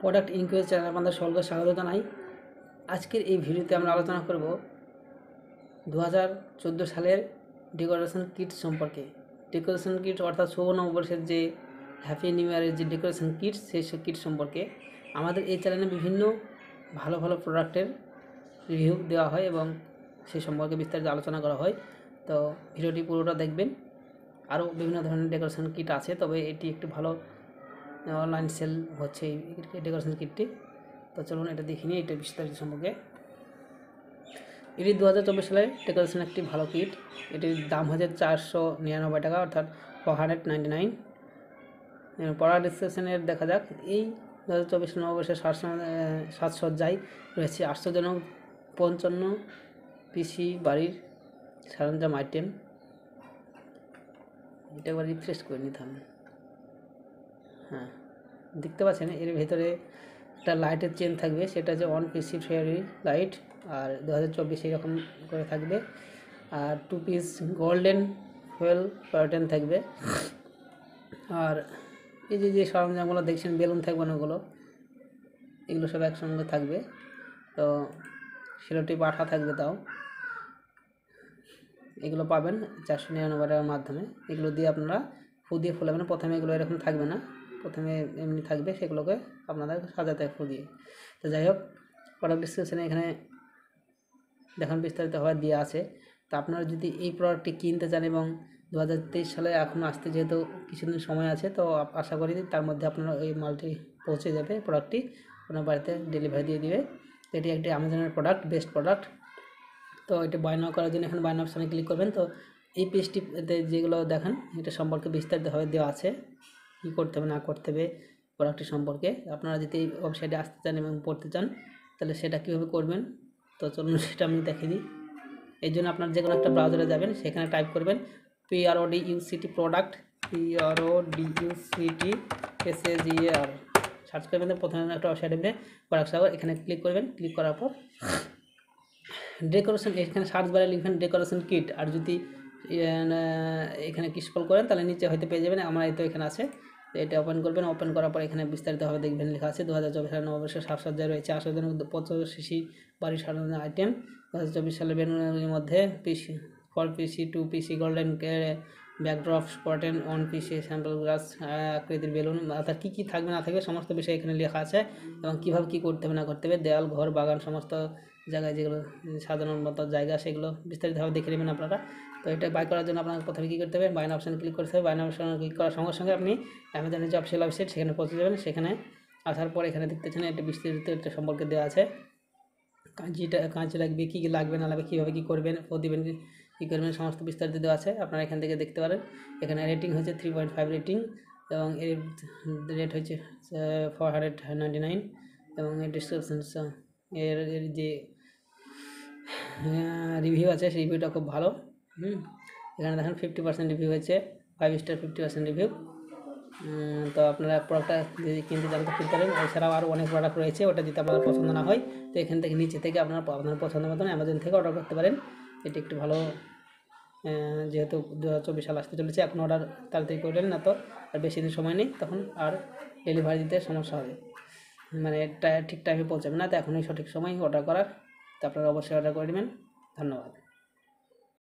Product inquiry চ্যানেলে আপনাদের সকলকে স্বাগত জানাই। আজকের এই ভিডিওতে আমরা আলোচনা করব 2014 সালের ডেকোরেশন কিট সম্পর্কে। ডেকোরেশন কিট অর্থাৎ শুভ নববর্ষের যে হ্যাপি নিউ ইয়ারের যে ডেকোরেশন কিট, সেই কিট সম্পর্কে আমাদের এই চ্যানেলে বিভিন্ন ভালো ভালো প্রোডাক্টের রিভিউ দেওয়া হয় এবং সেই সম্পর্কে বিস্তারিত আলোচনা করা হয়। তো ভিডিওটি পুরোটা দেখবেন। আরও বিভিন্ন ধরনের ডেকোরেশন কিট আছে, তবে এটি একটি ভালো অনলাইন সেল হচ্ছে এই ডেকোরেশন কিটটি। তো চলুন এটা দেখে নিই এটা বিস্তারিত সম্পর্কে। এটি 2024 সালের ডেকোরেশন একটি ভালো কিট। এটির দাম হচ্ছে 499 টাকা, অর্থাৎ 499। পড়া ডিসক্রিপশনের দেখা যাক। এই 2024 নববর্ষের সাজসজ্জায় রয়েছে আশ্চর্যজনক 55 পিসি বাড়ির সরঞ্জাম আইটেম। এটা একবার রিফ্রেশ করে নিতাম। হ্যাঁ, দেখতে পাচ্ছেন এর ভেতরে একটা লাইটের চেন থাকবে, সেটা হচ্ছে 1 পিসি ফেয়ারি লাইট, আর 2024 এরকম করে থাকবে। আর 2 পিস গোল্ডেন ফুয়েল প্যাটার্ন থাকবে। আর এই যে সরঞ্জামগুলো দেখছেন, বেলুন থাকবে অনেকগুলো, এগুলো সব একসঙ্গে থাকবে। তো সেলোটি পাঠা থাকবে, তাও এগুলো পাবেন 499 টাকার মাধ্যমে। এগুলো দিয়ে আপনারা ফু দিয়ে ফোলাবেন। প্রথমে এগুলো এরকম থাকবে না, প্রথমে এমনি থাকবে, সেগুলোকে আপনাদের সাজাতে ফু দিয়ে। তো যাই হোক, প্রোডাক্ট ডিসক্রিপশানে এখানে দেখুন বিস্তারিতভাবে দেওয়া আছে। তো আপনারা যদি এই প্রোডাক্টটি কিনতে চান এবং 2023 সালে এখন আসতে যেহেতু কিছুদিন সময় আছে, তো আশা করি তার মধ্যে আপনারা এই মালটি পৌঁছে যাবে, প্রোডাক্টটি আপনার বাড়িতে ডেলিভারি দিয়ে দিবে। এটি একটি অ্যামাজনের প্রোডাক্ট, বেস্ট প্রোডাক্ট। তো এটি বাই নাও করার জন্য এখানে বাই নাও অপশানে ক্লিক করবেন। তো এই পেজটিতে যেগুলো দেখেন এটা সম্পর্কে বিস্তারিতভাবে দেওয়া আছে, কী করতে হবে না করতে হবে প্রোডাক্টটি সম্পর্কে। আপনারা যদি এই ওয়েবসাইটে আসতে চান এবং পড়তে চান, তাহলে সেটা কীভাবে করবেন, তো চলুন সেটা আমি দেখিয়ে দিই। এই জন্য আপনার যে কোনো একটা ব্রাউজারে যাবেন, সেখানে টাইপ করবেন PRODUCT product, PRODUCT SAGER search করবেন। প্রথমে একটা ওয়েবসাইটে গিয়ে প্রোডাক্ট সাগর এখানে ক্লিক করবেন। ক্লিক করার পর ডেকোরেশন, এখানে সার্চ বারে লিখবেন ডেকোরেশন কিট। আর যদি এখানে কি স্ক্রল করেন তাহলে নিচে হয়তো পেয়ে যাবেন। আমার এই তো এখানে আছে, তো এটা ওপেন করবেন। ওপেন করার পর এখানে বিস্তারিতভাবে দেখবেন লেখা আছে 2024 সালের নববর্ষের সাজসজ্জায় রয়েছে আশ্চর্যজনক 55 সিসি বাড়ির সরঞ্জাম আইটেম। 2024 সালের বেলুনের মধ্যে পিসি 4 পিসি 2 পিসি গোল্ডেন ব্যাকড্রপ স্পটেন 1 পিসি স্যাম্পল গ্লাস আকৃতির বেলুন। অর্থাৎ কী কী থাকবে না থাকবে সমস্ত বিষয় এখানে লেখা আছে, এবং কীভাবে কী করতে হবে না করতে হবে, দেয়াল, ঘর, বাগান, সমস্ত জায়গায় যেগুলো সাজানোর মতো জায়গা, সেগুলো বিস্তারিতভাবে দেখে নেবেন আপনারা। তো এটা বাই করার জন্য আপনাকে প্রথমে কী করতে হবে, বাই নাও অপশানে ক্লিক করতে হবে। বাই নাও অপশানে ক্লিক করার সঙ্গে সঙ্গে আপনি অ্যামাজনের যে অফিসিয়াল ওয়েবসাইট সেখানে পৌঁছে যাবেন। সেখানে আসার পর এখানে দেখতেছেন এটা বিস্তারিত এটা সম্পর্কে দেওয়া আছে। কাঁচি লাগবে, কী কী লাগবে না লাগবে, কীভাবে কী করবেন, দিবেন কী করবেন, সমস্ত বিস্তারিত দেওয়া আছে। আপনারা এখান থেকে দেখতে পারেন। এখানে রেটিং হচ্ছে 3.5 রেটিং, এবং এর রেট হচ্ছে 499, এবং এর ডিসক্রিপশন এর যে রিভিউ আছে সেই রিভিউটা খুব ভালো। এখানে দেখেন 50% রিভিউ হয়েছে, 5 স্টার 50% রিভিউ। তো আপনারা প্রোডাক্টটা যদি কিনতে চান তো কিনতে পারেন। এছাড়াও আরও অনেক প্রোডাক্ট রয়েছে, ওটা যদি আপনাদের পছন্দ না হয় তো এখান থেকে নিচে থেকে আপনার পছন্দ মতন অ্যামাজন থেকে অর্ডার করতে পারেন। এটি একটি ভালো, যেহেতু 2024 সাল আসতে চলেছে, এখন অর্ডার তাড়াতাড়ি করলেন না তো আর বেশি দিন সময় নেই, তখন আর ডেলিভারি দিতে সমস্যা হবে, মানে ঠিক টাইমে পৌঁছাবে না। তো এখনই সঠিক সময় অর্ডার করার, তো আপনারা অবশ্যই অর্ডার করে নেবেন। ধন্যবাদ।